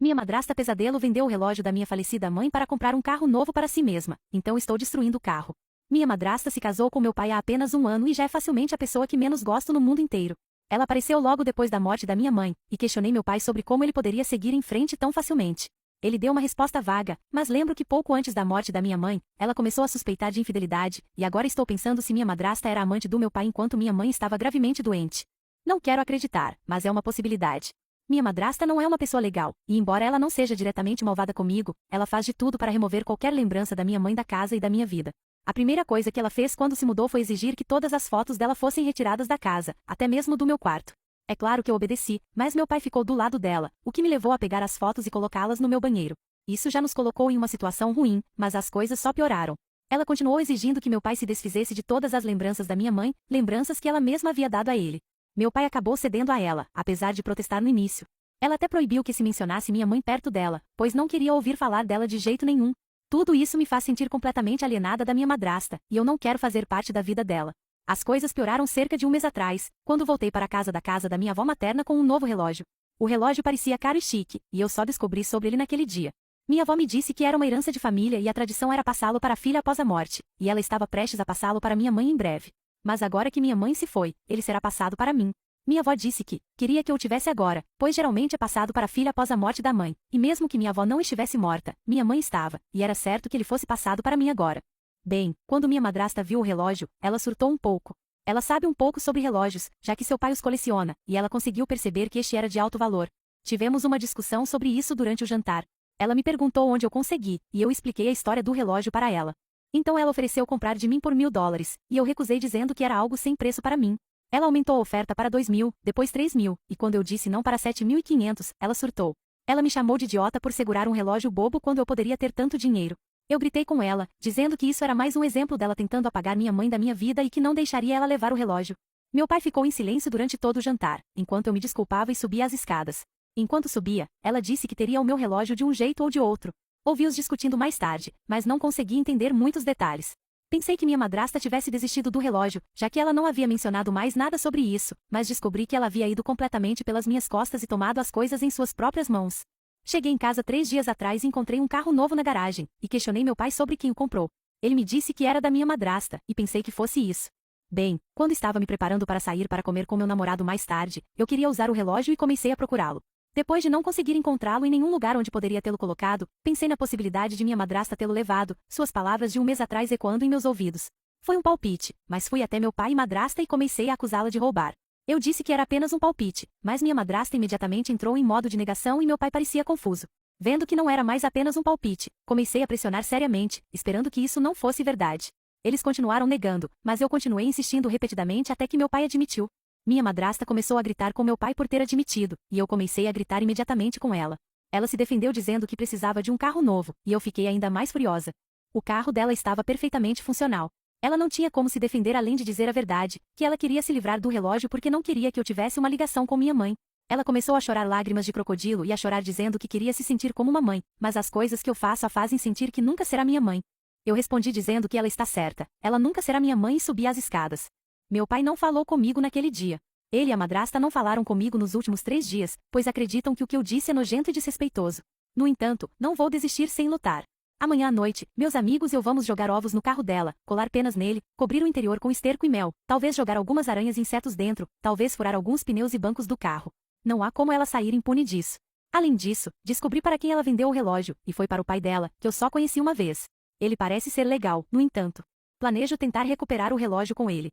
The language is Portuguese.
Minha madrasta pesadelo vendeu o relógio da minha falecida mãe para comprar um carro novo para si mesma, então estou destruindo o carro. Minha madrasta se casou com meu pai há apenas um ano e já é facilmente a pessoa que menos gosto no mundo inteiro. Ela apareceu logo depois da morte da minha mãe, e questionei meu pai sobre como ele poderia seguir em frente tão facilmente. Ele deu uma resposta vaga, mas lembro que pouco antes da morte da minha mãe, ela começou a suspeitar de infidelidade, e agora estou pensando se minha madrasta era amante do meu pai enquanto minha mãe estava gravemente doente. Não quero acreditar, mas é uma possibilidade. Minha madrasta não é uma pessoa legal, e embora ela não seja diretamente malvada comigo, ela faz de tudo para remover qualquer lembrança da minha mãe da casa e da minha vida. A primeira coisa que ela fez quando se mudou foi exigir que todas as fotos dela fossem retiradas da casa, até mesmo do meu quarto. É claro que eu obedeci, mas meu pai ficou do lado dela, o que me levou a pegar as fotos e colocá-las no meu banheiro. Isso já nos colocou em uma situação ruim, mas as coisas só pioraram. Ela continuou exigindo que meu pai se desfizesse de todas as lembranças da minha mãe, lembranças que ela mesma havia dado a ele. Meu pai acabou cedendo a ela, apesar de protestar no início. Ela até proibiu que se mencionasse minha mãe perto dela, pois não queria ouvir falar dela de jeito nenhum. Tudo isso me faz sentir completamente alienada da minha madrasta, e eu não quero fazer parte da vida dela. As coisas pioraram cerca de um mês atrás, quando voltei para a casa da minha avó materna com um novo relógio. O relógio parecia caro e chique, e eu só descobri sobre ele naquele dia. Minha avó me disse que era uma herança de família e a tradição era passá-lo para a filha após a morte, e ela estava prestes a passá-lo para minha mãe em breve. Mas agora que minha mãe se foi, ele será passado para mim. Minha avó disse que queria que eu o tivesse agora, pois geralmente é passado para a filha após a morte da mãe, e mesmo que minha avó não estivesse morta, minha mãe estava, e era certo que ele fosse passado para mim agora. Bem, quando minha madrasta viu o relógio, ela surtou um pouco. Ela sabe um pouco sobre relógios, já que seu pai os coleciona, e ela conseguiu perceber que este era de alto valor. Tivemos uma discussão sobre isso durante o jantar. Ela me perguntou onde eu consegui, e eu expliquei a história do relógio para ela. Então ela ofereceu comprar de mim por $1.000, e eu recusei dizendo que era algo sem preço para mim. Ela aumentou a oferta para 2.000, depois 3.000, e quando eu disse não para 7.500, ela surtou. Ela me chamou de idiota por segurar um relógio bobo quando eu poderia ter tanto dinheiro. Eu gritei com ela, dizendo que isso era mais um exemplo dela tentando apagar minha mãe da minha vida e que não deixaria ela levar o relógio. Meu pai ficou em silêncio durante todo o jantar, enquanto eu me desculpava e subia as escadas. Enquanto subia, ela disse que teria o meu relógio de um jeito ou de outro. Ouvi-os discutindo mais tarde, mas não consegui entender muitos detalhes. Pensei que minha madrasta tivesse desistido do relógio, já que ela não havia mencionado mais nada sobre isso, mas descobri que ela havia ido completamente pelas minhas costas e tomado as coisas em suas próprias mãos. Cheguei em casa 3 dias atrás e encontrei um carro novo na garagem, e questionei meu pai sobre quem o comprou. Ele me disse que era da minha madrasta, e pensei que fosse isso. Bem, quando estava me preparando para sair para comer com meu namorado mais tarde, eu queria usar o relógio e comecei a procurá-lo. Depois de não conseguir encontrá-lo em nenhum lugar onde poderia tê-lo colocado, pensei na possibilidade de minha madrasta tê-lo levado, suas palavras de um mês atrás ecoando em meus ouvidos. Foi um palpite, mas fui até meu pai e madrasta e comecei a acusá-la de roubar. Eu disse que era apenas um palpite, mas minha madrasta imediatamente entrou em modo de negação e meu pai parecia confuso. Vendo que não era mais apenas um palpite, comecei a pressionar seriamente, esperando que isso não fosse verdade. Eles continuaram negando, mas eu continuei insistindo repetidamente até que meu pai admitiu. Minha madrasta começou a gritar com meu pai por ter admitido, e eu comecei a gritar imediatamente com ela. Ela se defendeu dizendo que precisava de um carro novo, e eu fiquei ainda mais furiosa. O carro dela estava perfeitamente funcional. Ela não tinha como se defender além de dizer a verdade, que ela queria se livrar do relógio porque não queria que eu tivesse uma ligação com minha mãe. Ela começou a chorar lágrimas de crocodilo e a chorar dizendo que queria se sentir como uma mãe, mas as coisas que eu faço a fazem sentir que nunca será minha mãe. Eu respondi dizendo que ela está certa, ela nunca será minha mãe e subi as escadas. Meu pai não falou comigo naquele dia. Ele e a madrasta não falaram comigo nos últimos 3 dias, pois acreditam que o que eu disse é nojento e desrespeitoso. No entanto, não vou desistir sem lutar. Amanhã à noite, meus amigos e eu vamos jogar ovos no carro dela, colar penas nele, cobrir o interior com esterco e mel, talvez jogar algumas aranhas e insetos dentro, talvez furar alguns pneus e bancos do carro. Não há como ela sair impune disso. Além disso, descobri para quem ela vendeu o relógio, e foi para o pai dela, que eu só conheci uma vez. Ele parece ser legal, no entanto. Planejo tentar recuperar o relógio com ele.